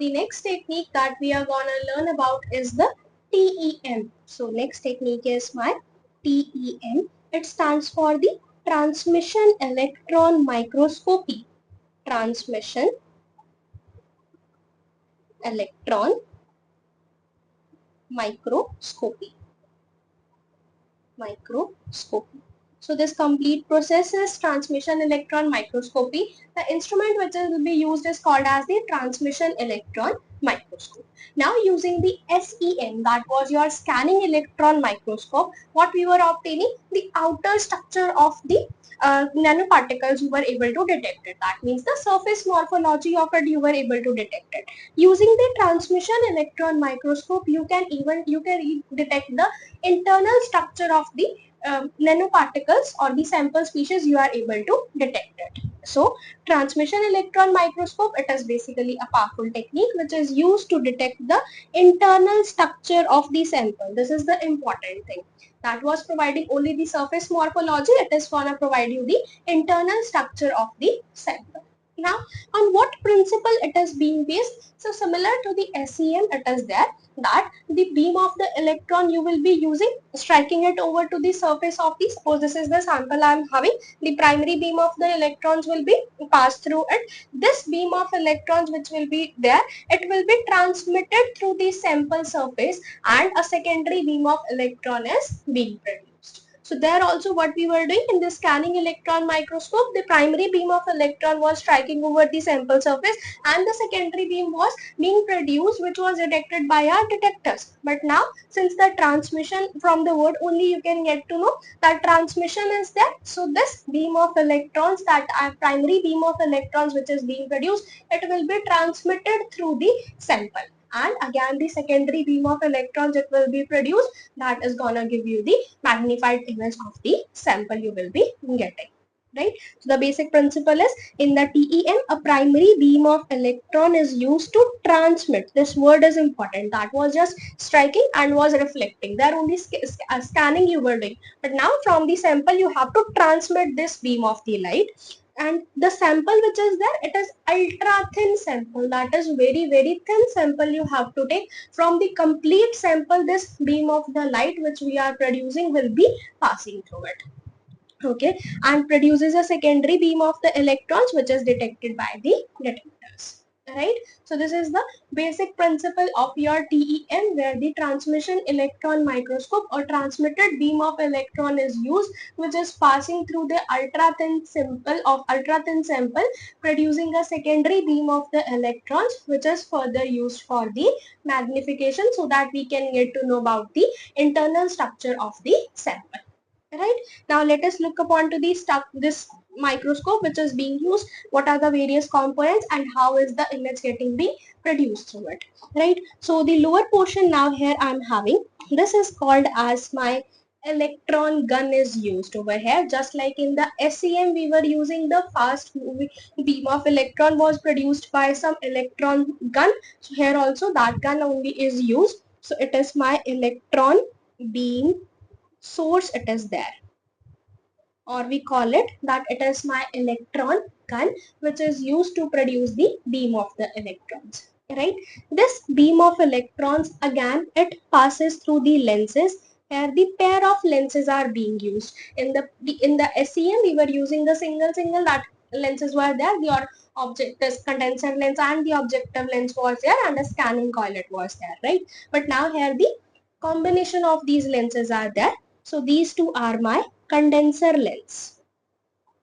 the next technique that we are gonna learn about is the TEM. So next technique is my TEM. It stands for the Transmission Electron Microscopy. Transmission Electron Microscopy. So this complete process is transmission electron microscopy. The instrument which will be used is called as the transmission electron microscope. Now using the SEM, that was your scanning electron microscope, what we were obtaining, the outer structure of the nanoparticles you were able to detect it. That means the surface morphology of it you were able to detect it. Using the transmission electron microscope, you can detect the internal structure of the nanoparticles or the sample species you are able to detect it. So transmission electron microscope, it is basically a powerful technique which is used to detect the internal structure of the sample. This is the important thing. That was providing only the surface morphology, it is going to provide you the internal structure of the sample. Now on what principle it is being based? So similar to the SEM, it is there that the beam of the electron you will be using, striking it over to the surface of the, suppose this is the sample I am having, the primary beam of the electrons will be passed through it. This beam of electrons which will be there, it will be transmitted through the sample surface and a secondary beam of electron is being produced. So there also what we were doing in the scanning electron microscope, the primary beam of electron was striking over the sample surface and the secondary beam was being produced, which was detected by our detectors. But now since the transmission, from the word only you can get to know that transmission is there. So this beam of electrons, that primary beam of electrons which is being produced, it will be transmitted through the sample. And again the secondary beam of electrons it will be produced, that is gonna give you the magnified image of the sample you will be getting. Right? So the basic principle is, in the TEM, a primary beam of electron is used to transmit. This word is important. That was just striking and was reflecting. There only scanning you were doing. But now from the sample you have to transmit this beam of the light. And the sample which is there, it is ultra thin sample. That is very thin sample you have to take. From the complete sample, this beam of the light which we are producing will be passing through it. Okay, and produces a secondary beam of the electrons which is detected by the detectors. Right? So this is the basic principle of your TEM, where the transmission electron microscope or transmitted beam of electron is used, which is passing through the ultra thin sample, producing a secondary beam of the electrons, which is further used for the magnification, so that we can get to know about the internal structure of the sample. Right? Now let us look upon to this microscope which is being used, what are the various components and how is the image getting being produced through it. Right? So the lower portion now here I am having, this is called as my electron gun is used over here. Just like in the SEM we were using the fast moving beam of electron was produced by some electron gun. So here also that gun only is used. So it is my electron beam source, it is there, or we call it that it is my electron gun which is used to produce the beam of the electrons. Right? This beam of electrons, again it passes through the lenses. Here the pair of lenses are being used. In the SEM we were using the single that lenses were there, the object is condenser lens and the objective lens was there and a scanning coil it was there. Right? But now here the combination of these lenses are there. So these two are my condenser lens.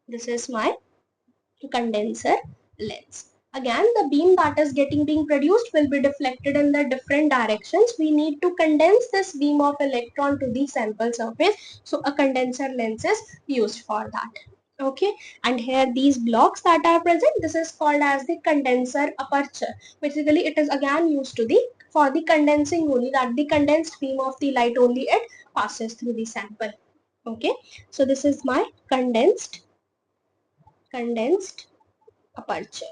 This is my condenser lens. Again, the beam that is being produced will be deflected in the different directions. We need to condense this beam of electron to the sample surface. So a condenser lens is used for that. Okay, and here these blocks that are present, this is called as the condenser aperture. Basically it is again used to the for the condensing only, that the condensed beam of the light only it passes through the sample. Okay, so this is my condensed aperture.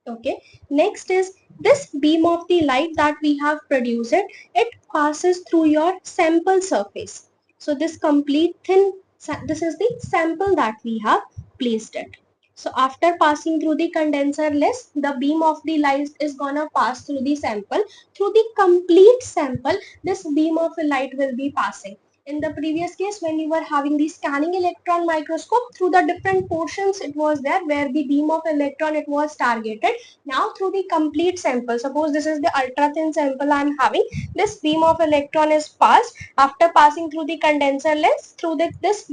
Okay, next is this beam of the light that we have produced, it passes through your sample surface. So this complete thin, this is the sample that we have placed it. So after passing through the condenser lens, the beam of the light is gonna pass through the sample. Through the complete sample, this beam of light will be passing. In the previous case, when you were having the scanning electron microscope, through the different portions it was there where the beam of electron it was targeted. Now through the complete sample, suppose this is the ultra thin sample I am having, this beam of electron is passed. After passing through the condenser lens, through this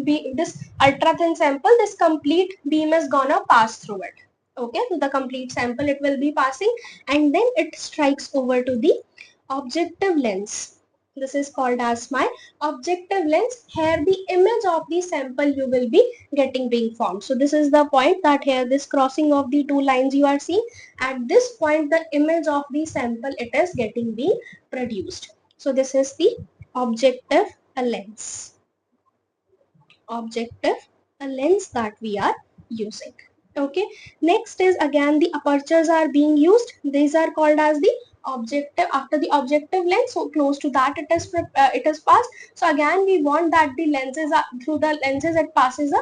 ultra thin sample, this complete beam is gonna pass through it. Okay, so the complete sample it will be passing, and then it strikes over to the objective lens. This is called as my objective lens. Here the image of the sample you will be getting being formed. So this is the point that here this crossing of the two lines you are seeing. At this point the image of the sample it is getting being produced. So this is the objective lens. Objective a lens that we are using. Okay, next is again the apertures are being used. These are called as the objective. After the objective lens, so close to that it is passed. So again we want that the lenses are through the lenses it passes a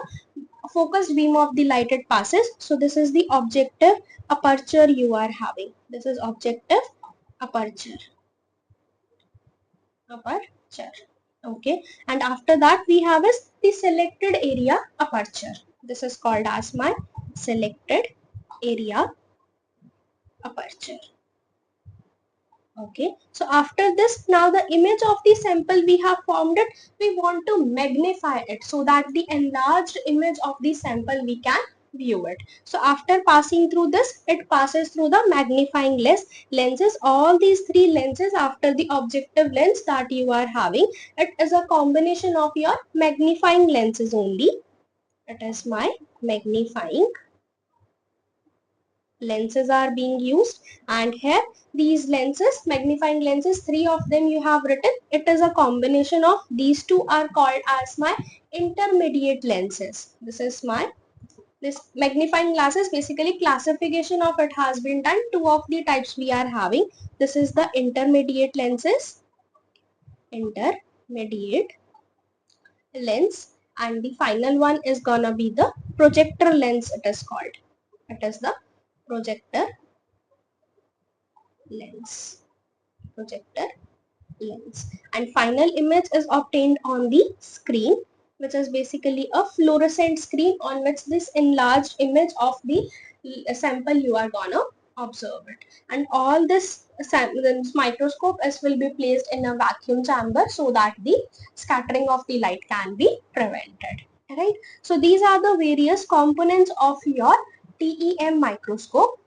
focused beam of the light it passes. So this is the objective aperture you are having. This is objective aperture. Aperture. Okay, and after that we have is the selected area aperture. This is called as my selected area aperture. Okay, so after this, now the image of the sample we have formed it, we want to magnify it so that the enlarged image of the sample we can view it. So after passing through this, it passes through the magnifying lenses. All these three lenses after the objective lens that you are having, it is a combination of your magnifying lenses only. It is my magnifying lenses are being used, and here these lenses, magnifying lenses, three of them you have written. It is a combination of these two are called as my intermediate lenses. This magnifying glasses, basically classification of it has been done. Two of the types we are having. This is the intermediate lenses, intermediate lens, and the final one is gonna be the projector lens. It is called. It is the projector lens. Projector lens, and final image is obtained on the screen, which is basically a fluorescent screen on which this enlarged image of the sample you are gonna observe it. And all this microscope is will be placed in a vacuum chamber so that the scattering of the light can be prevented, right? So these are the various components of your TEM microscope.